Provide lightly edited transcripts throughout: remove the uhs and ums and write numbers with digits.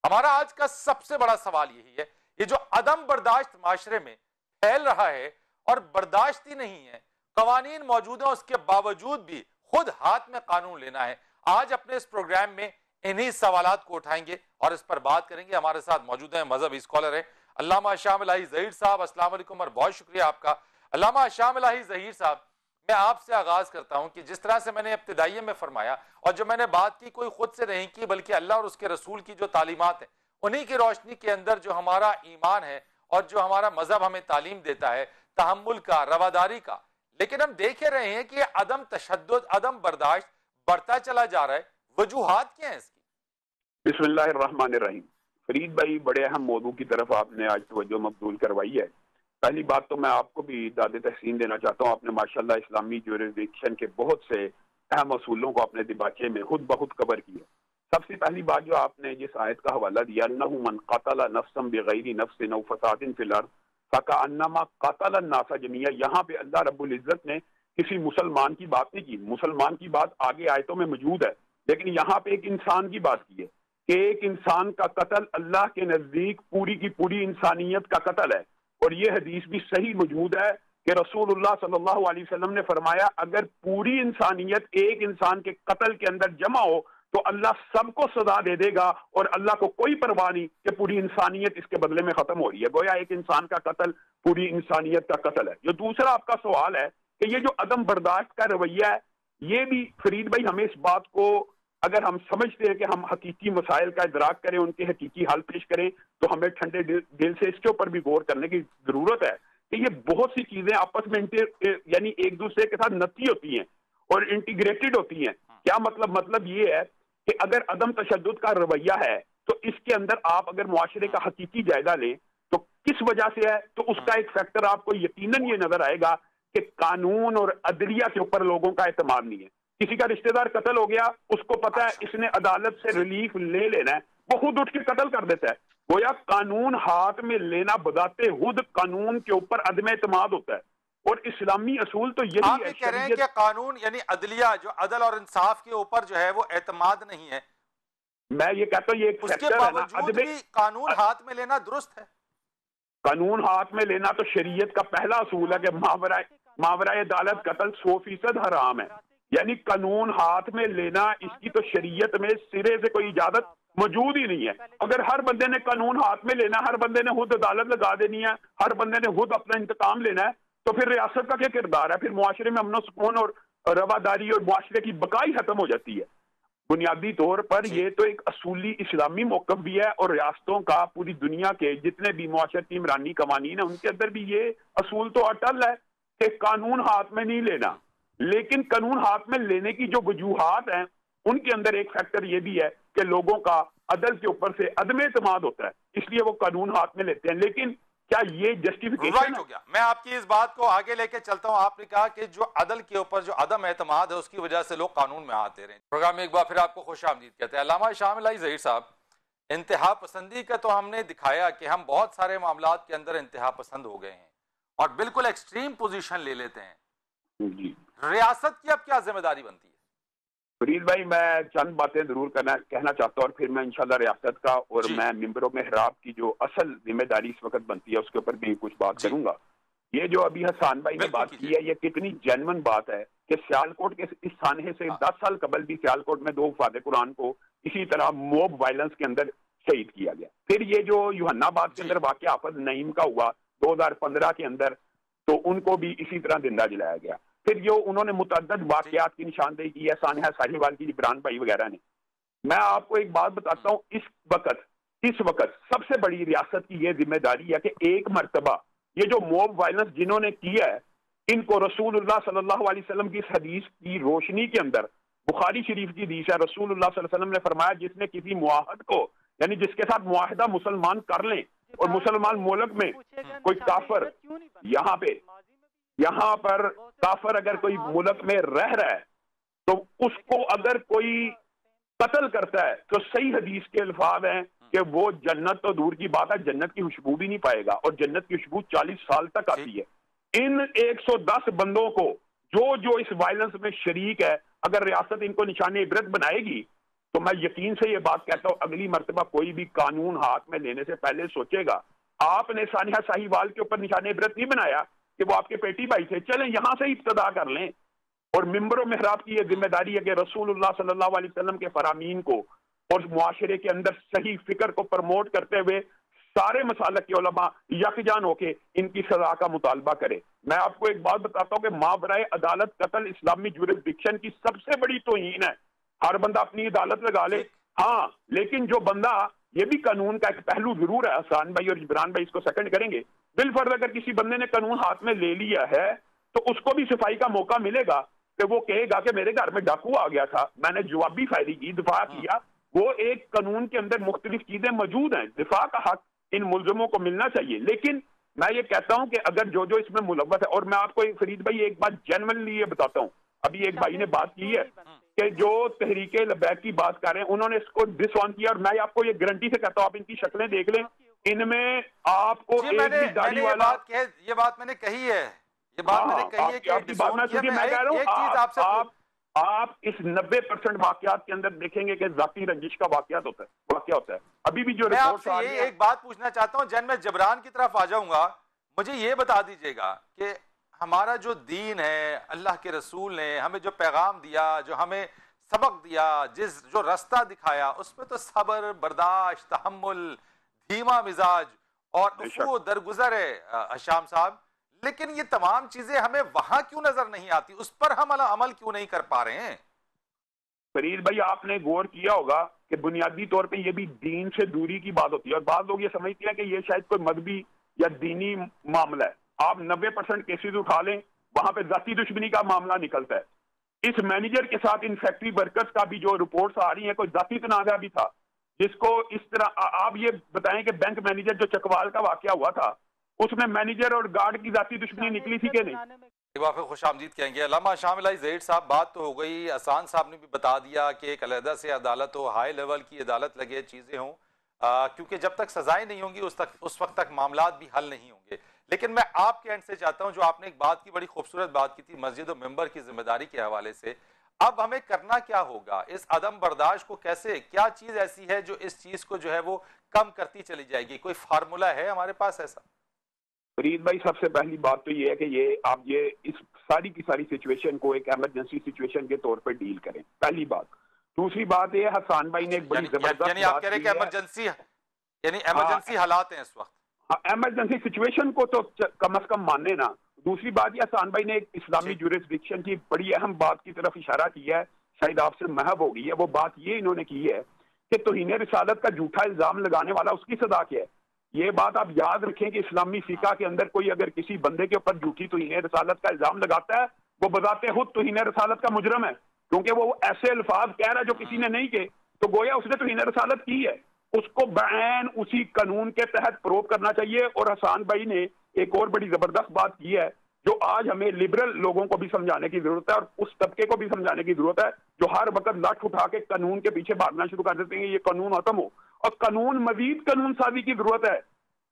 हमारा आज का सबसे बड़ा सवाल यही है, ये जो अदम बर्दाश्त माशरे में फैल रहा है और बर्दाश्त ही नहीं है, कवानीन मौजूद है, उसके बावजूद भी खुद हाथ में कानून लेना है। आज अपने इस प्रोग्राम में इन्हीं सवालात को उठाएंगे और इस पर बात करेंगे। हमारे साथ मौजूद है मजहबी स्कॉलर है अल्लामा शाम इलाही ज़हीर साहब। अस्सलाम वालेकुम और बहुत शुक्रिया आपका। अल्लामा शाम इलाही ज़हीर साहब, मैं आपसे आगाज करता हूं कि जिस तरह से मैंने इब्तिदाइये में फरमाया और जो मैंने बात की कोई खुद से नहीं की बल्कि अल्लाह और उसके रसूल की जो तालीमात है उन्हीं की रोशनी के अंदर जो हमारा ईमान है और जो हमारा मजहब हमें तालीम देता है तहम्मुल का, रवादारी का, लेकिन हम देख रहे हैं कि यह अदम तशद्दुद, अदम बर्दाश्त बढ़ता चला जा रहा है। वजूहात क्या है इसकी? बिस्मिल्लाहिर्रहमानिर्रहीम। फरीद भाई, बड़े अहम मौजू की तरफ आपने आज तवज्जो मबजूल करवाई है। पहली बात तो मैं आपको भी दाद तहसीन देना चाहता हूँ। आपने माशाल्लाह इस्लामी ज्यूरिसडिक्शन के बहुत से अहम असूलों को अपने दिबाचे में खुद ब खुद कवर किया। सबसे पहली बात जो आपने जिस आयत का हवाला दिया, अन्नहु मन क़तला नफ्सन बिगैरि नफ्सिन औ फसादिन फिल अर्ज़ फ़कअन्नमा क़तला अन्नास जमीआ। यहाँ पे अल्लाह रब्बुल इज्जत ने किसी मुसलमान की बात नहीं की। मुसलमान की बात आगे आयतों में मौजूद है, लेकिन यहाँ पे एक इंसान की बात की है कि एक इंसान का कत्ल अल्लाह के नजदीक पूरी की पूरी इंसानियत का कत्ल है। और ये हदीस भी सही मौजूद है कि रसूलुल्लाह सल्लल्लाहु अलैहि वसल्लम ने फरमाया, अगर पूरी इंसानियत एक इंसान के कत्ल के अंदर जमा हो तो अल्लाह सबको सजा दे देगा और अल्लाह को कोई परवाह नहीं कि पूरी इंसानियत इसके बदले में खत्म हो रही है। गोया एक इंसान का कत्ल पूरी इंसानियत का कत्ल है। जो दूसरा आपका सवाल है कि ये जो अदम बर्दाश्त का रवैया है, ये भी फरीद भाई, हमें इस बात को अगर हम समझते हैं कि हम हकीकी मसाइल का इदराक करें, उनके हकीकी हल पेश करें, तो हमें ठंडे दिल से इसके ऊपर भी गौर करने की जरूरत है कि ये बहुत सी चीजें आपस में यानी एक दूसरे के साथ नती होती हैं और इंटीग्रेटेड होती हैं। क्या मतलब ये है कि अगर अदम तशद्दुद का रवैया है तो इसके अंदर आप अगर मुआशरे का हकीकी जायजा लें तो किस वजह से है, तो उसका एक फैक्टर आपको यकीनन ये नजर आएगा कि कानून और अदलिया के ऊपर लोगों का एतमाद नहीं है। किसी का रिश्तेदार कत्ल हो गया, उसको पता है इसने अदालत से रिलीफ ले लेना है, वो खुद उठ के कत्ल कर देता है। गोया कानून हाथ में लेना बजाते खुद कानून के ऊपर अदम एतमाद होता है। और इस्लामी असूल तो यही आप ये कह रहे हैं कि कानून यानी अदलिया, जो अदल और इंसाफ के ऊपर जो है वो एतमाद नहीं है। मैं ये कहता हूँ ये उसके बावजूद भी कानून हाथ में लेना दुरुस्त है। कानून हाथ में लेना तो शरीयत का पहला असूल है कि मावराए अदालत कत्ल 100% हराम है। यानी कानून हाथ में लेना, इसकी तो शरीयत में सिरे से कोई इजाजत मौजूद ही नहीं है। अगर हर बंदे ने कानून हाथ में लेना, हर बंदे ने खुद अदालत लगा देनी है, हर बंदे ने खुद अपना इंतकाम लेना है, तो फिर रियासत का क्या किरदार है? फिर मुआशरे में अमन सुकून और रवादारी और मुआशरे की बकाई खत्म हो जाती है। बुनियादी तौर पर यह तो एक असूली इस्लामी मौकफ भी है और रियासतों का पूरी दुनिया के जितने भी मुआशरती इमरानी कवानीन है उनके अंदर भी ये असूल तो अटल है कि कानून हाथ में नहीं लेना। लेकिन कानून हाथ में लेने की जो वजूहात हैं उनके अंदर एक फैक्टर ये भी है कि लोगों का अदल के ऊपर से अदम एतमाद होता है, इसलिए वो कानून हाथ में लेते हैं। लेकिन क्या ये जस्टिफिकेशन हो गया? मैं आपकी इस बात को आगे लेके चलता हूं। आपने कहा कि जो अदल के ऊपर जो अदम एतमाद है उसकी वजह से लोग कानून में हाथ दे रहे हैं। प्रोग्राम में एक बार फिर आपको खुशामदीद कहते हैं। अल्लामा शाम इलाही ज़हीर साहब, इंतहा पसंदी का तो हमने दिखाया कि हम बहुत सारे मामलात के अंदर इंतहा पसंद हो गए हैं और बिल्कुल एक्सट्रीम पोजीशन ले लेते हैं। रियासत की अब क्या जिम्मेदारी बनती है? फरीद भाई, मैं चंद बातें जरूर कहना चाहता हूँ और फिर मैं इंशाल्लाह रियासत का और मैं मिंबरों में हिराब की जो असल जिम्मेदारी इस वक्त बनती है उसके ऊपर भी कुछ बात करूंगा। ये जो अभी हसन भाई ने बात की है, ये कितनी जेन्युइन बात है कि सियालकोट के इस सानहे से 10 साल कबल भी सियालकोट में 2 वफाद कुरान को इसी तरह मोब वायलेंस के अंदर शहीद किया गया। फिर ये जो यूहन्नाबाद के अंदर वाकया हाफिज नईम का हुआ 2015 के अंदर, तो उनको भी इसी तरह जिंदा जलाया गया। फिर जो उन्होंने मुतअद्दिद वाकयात की निशानदेही की है, सानिया साहिवाल की, इमरान भाई वगैरह ने। मैं आपको एक बात बताता हूँ, इस वक्त सबसे बड़ी रियासत की यह जिम्मेदारी है कि एक मरतबा ये जो मोब वायलेंस जिन्होंने किया है, इनको रसूलुल्लाह सल्लल्लाहु अलैहि वसल्लम की इस हदीस की रोशनी के अंदर, बुखारी शरीफ की हदीस है, रसूलुल्लाह सल्लल्लाहु अलैहि वसल्लम ने फरमाया, जिसने किसी मुआहद को, यानी जिसके साथ मुआहदा मुसलमान कर लें और मुसलमान मुल्क में कोई काफिर, यहाँ पर काफिर अगर कोई मुल्क में रह रहा है तो उसको अगर कोई कत्ल करता है तो सही हदीस के अल्फाज हैं कि वो जन्नत तो दूर की बात है, जन्नत की खुशबू भी नहीं पाएगा और जन्नत की खुशबू 40 साल तक आती है। इन 110 बंदों को जो इस वायलेंस में शरीक है, अगर रियासत इनको निशाने इबरत बनाएगी तो मैं यकीन से ये बात कहता हूँ, अगली मर्तबा कोई भी कानून हाथ में लेने से पहले सोचेगा। आपने सानिया साहिवाल के ऊपर निशाने इबरत नहीं बनाया कि वो आपके पेटी भाई थे, चलें यहां से इब्तदा कर लें। और मिंबर मेहराब की ये जिम्मेदारी है कि रसूलुल्लाह सल्लल्लाहु अलैहि वसल्लम के फरामीन को और मुआशरे के अंदर सही फिक्र को प्रमोट करते हुए सारे मसालक के उलमा यकजान होके इनकी सजा का मुतालबा करे। मैं आपको एक बात बताता हूँ कि मावराए अदालत कत्ल इस्लामी जुरिस्डिक्शन की सबसे बड़ी तौहीन है। हर बंदा अपनी अदालत लगा ले, हाँ, लेकिन जो बंदा, ये भी कानून का एक पहलू जरूर है, हसन भाई और इमरान भाई इसको सेकंड करेंगे, बिलफर्ज अगर किसी बंदे ने कानून हाथ में ले लिया है तो उसको भी सफाई का मौका मिलेगा कि वो कहेगा कि मेरे घर में डाकू आ गया था, मैंने जवाबी फायरी की, दिफा किया। वो एक कानून के अंदर मुख्तलिफ चीजें मौजूद हैं, दिफा का हक इन मुलजमों को मिलना चाहिए। लेकिन मैं ये कहता हूं कि अगर जो जो इसमें मुलव्वस है, और मैं आपको फरीद भाई एक बात जेन्युइनली ये बताता हूं, अभी एक भाई ने बात की है कि जो तहरीके लबैक की बात कर रहे हैं उन्होंने इसको डिसऑन किया, और मैं आपको ये गारंटी से कहता हूं, आप इनकी शक्लें देख लें, इनमें आपको एक भी दाढ़ी वाला, ये बात मैंने कही है, ये बात मैंने कही है कि आपकी बात मैं कह रहा हूं, आप इस 90% वाकयात के अंदर देखेंगे कि जाती रंजिश का वाकया होता है। अभी भी जो मैं आपसे ये एक बात पूछना चाहता हूं, जन मैं जबरान की तरफ आ जाऊंगा, मुझे ये बता दीजिएगा कि हमारा जो दीन है, अल्लाह के रसूल ने हमें जो पैगाम दिया, जो हमें सबक दिया, जो रास्ता दिखाया, उसमें तो सब्र, बर्दाश्त, तहम्मुल, धीमा मिजाज और उफ़ू दरगुजर है हशाम साहब। लेकिन ये तमाम चीजें हमें वहां क्यों नजर नहीं आती, उस पर हम अमल क्यों नहीं कर पा रहे हैं? फरीद भाई, आपने गौर किया होगा कि बुनियादी तौर पे ये भी दीन से दूरी की बात होती है, और बाद लोग ये समझते हैं कि ये शायद कोई मजहबी या दीनी मामला है। आप 90% केसेस उठा लें, वहां पे जाती दुश्मनी का मामला निकलता है। इस मैनेजर के साथ इन फैक्ट्री वर्कर्स का भी जो रिपोर्ट्स आ रही हैं, कोई जाती तनाजा भी था, जिसको इस तरह आप ये बताएं कि बैंक मैनेजर जो चकवाल का वाकया हुआ था, उसमें मैनेजर और गार्ड की जाती दुश्मनी निकली थी कि नहीं? एक बार फिर खुश आमदीद कहेंगे। अल्लामा शामिल ज़हीर साहब, बात तो हो गई, असान साहब ने भी बता दिया कि एक अलहदा से अदालत हो, हाई लेवल की अदालत लगे, चीज़ें हों, क्योंकि जब तक सजाएं नहीं होंगी उस वक्त तक मामलात भी हल नहीं होंगे। लेकिन मैं आपके एंड से चाहता हूं, जो आपने एक बात की, बड़ी खूबसूरत बात की थी मस्जिद और मेंबर की जिम्मेदारी के हवाले से, अब हमें करना क्या होगा? इस अदम बर्दाश्त को कैसे, क्या चीज़ ऐसी है जो इस चीज़ को जो है वो कम करती चली जाएगी? कोई फार्मूला है हमारे पास ऐसा? फरीद भाई, सबसे पहली बात तो ये है कि आप इस सारी की सारी सिचुएशन को एक इमरजेंसी सिचुएशन के तौर पर डील करें, पहली बात। दूसरी बात ये, हसन भाई ने एक बड़ी जबरदस्त, यानी आप कह रहे हैं कि इमरजेंसी, यानी इमरजेंसी हालात हैं इस वक्त, इमरजेंसी सिचुएशन को तो कम से कम माने ना। दूसरी बात ये, हसन भाई ने एक इस्लामी जुरिस्डिक्शन की बड़ी अहम बात की तरफ इशारा किया है, शायद आपसे महव हो गई है। वो बात ये इन्होंने की है कि तौहीन रिसालत का झूठा इल्जाम लगाने वाला, उसकी सजा क्या है। ये बात आप याद रखें कि इस्लामी फिका के अंदर कोई अगर किसी बंदे के ऊपर झूठी तौहीन रिसालत का इल्जाम लगाता है, वो बजाते खुद तौहीन रिसालत का मुजरम है, क्योंकि वो ऐसे अल्फाज कह रहा है जो किसी ने नहीं कहे, तो गोया उसने तौहीन रिसालत की है। उसको बैन उसी कानून के तहत प्रूव करना चाहिए। और हसन भाई ने एक और बड़ी जबरदस्त बात की है, जो आज हमें लिबरल लोगों को भी समझाने की जरूरत है, और उस तबके को भी समझाने की जरूरत है जो हर वक्त लठ उठा के कानून के पीछे भागना शुरू कर देते हैं, ये कानून खत्म हो। और कानून, मजीद कानून साजी की जरूरत है।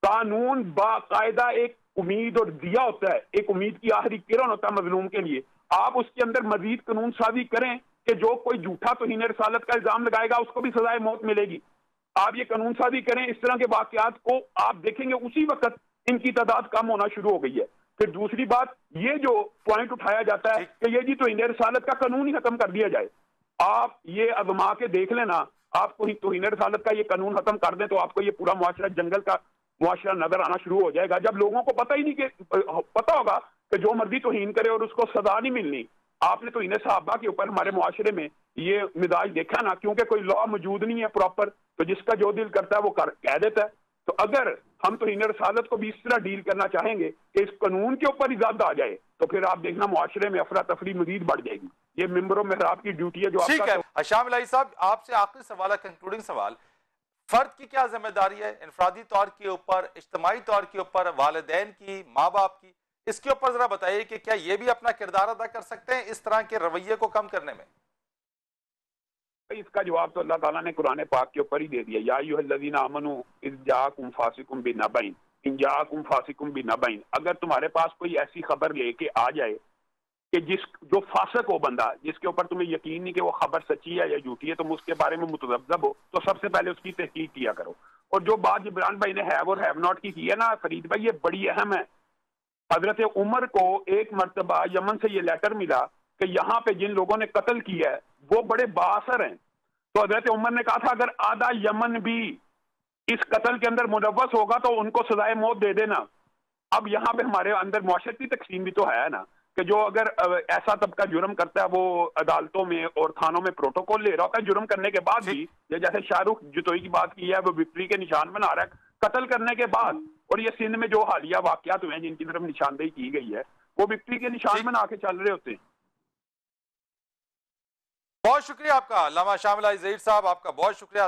कानून बाकायदा एक उम्मीद और दिया होता है, एक उम्मीद की आखिरी किरण होता है मजलूम के लिए। आप उसके अंदर मजीद कानून साजी करें कि जो कोई झूठा तौहीन रिसालत का इल्जाम लगाएगा उसको भी सजाए मौत मिलेगी। आप ये कानून साजी करें, इस तरह के वाकयात को आप देखेंगे उसी वक्त इनकी तादाद कम होना शुरू हो गई है। फिर दूसरी बात, ये जो पॉइंट उठाया जाता है कि ये जी तौहीन रिसालत का कानून ही खत्म कर दिया जाए, आप ये आजमा के देख लेना, आपको ही तौहीन रिसालत का ये कानून खत्म कर दें तो आपको ये पूरा मुआशरा जंगल का मुआशरा नजर आना शुरू हो जाएगा। जब लोगों को पता ही नहीं, कि पता होगा कि जो मर्जी तौहीन करे और उसको सजा नहीं मिलनी। आपने तौहीन सहाबा के ऊपर हमारे मुआशरे में ये मिजाज देखा ना, क्योंकि कोई लॉ मौजूद नहीं है प्रॉपर, तो जिसका जो दिल करता है वो कह देता है। तो अगर हम तौहीन रिसालत को भी इस तरह डील करना चाहेंगे कि इस कानून के ऊपर इजादा आ जाए, तो फिर आप देखना मुआशरे में अफरा तफरी मजीद बढ़ जाएगी। ये मिंबरों में आपकी ड्यूटी है जो ठीक है। हशाम इलाही साहब, आपसे आखिरी सवाल है, कंक्लूडिंग सवाल, फर्द की क्या जिम्मेदारी है इनफरादी तौर के ऊपर, इज्तिमाई तौर के ऊपर, वालिदैन की, माँ बाप की, इसके ऊपर जरा बताइए कि क्या ये भी अपना किरदार अदा कर सकते हैं इस तरह के रवैये को कम करने में? इसका जवाब तो अल्लाह ताला ने कुरान पाक के ऊपर ही दे दिया, या अय्युहल्लज़ीना आमनू इज़ जाअकुम फासिकुम बिनबइन इन जाअकुम फासिकुम बिनबइन। अगर तुम्हारे पास कोई ऐसी खबर लेके आ जाए कि जो फासिक हो बंदा, जिसके ऊपर तुम्हें यकीन नहीं कि वो खबर सच्ची है या झूठी है, तुम उसके बारे में मुतज़ब्ज़ब हो, तो सबसे पहले उसकी तहकीक किया करो। और जो बात इमरान भाई ने हैव और हैव नॉट की है ना फरीद भाई, ये बड़ी अहम है। हजरत उमर को एक मरतबा यमन से ये लेटर मिला कि यहाँ पे जिन लोगों ने कत्ल किया है वो बड़े बाअसर हैं। तो हजरत उमर ने कहा था अगर आधा यमन भी इस कत्ल के अंदर मुलव्वस होगा तो उनको सजाए मौत दे देना। अब यहाँ पे हमारे अंदर मुआशरती तकसीम भी तो है ना, कि जो अगर ऐसा तबका जुर्म करता है वो अदालतों में और थानों में प्रोटोकॉल ले रहा होता है जुर्म करने के बाद भी, या जैसे शाहरुख जुतोई की बात की है, वो विक्ट्री के निशान बना रहा है कत्ल करने के बाद। और ये सिंध में जो हालिया वाकयात हुए हैं जिनकी तरफ निशानदेही की गई है, वो विक्ट्री के निशान बना के चल रहे होते हैं। बहुत शुक्रिया आपका अल्लामा शामिल अली ज़हीर साहब, आपका बहुत शुक्रिया।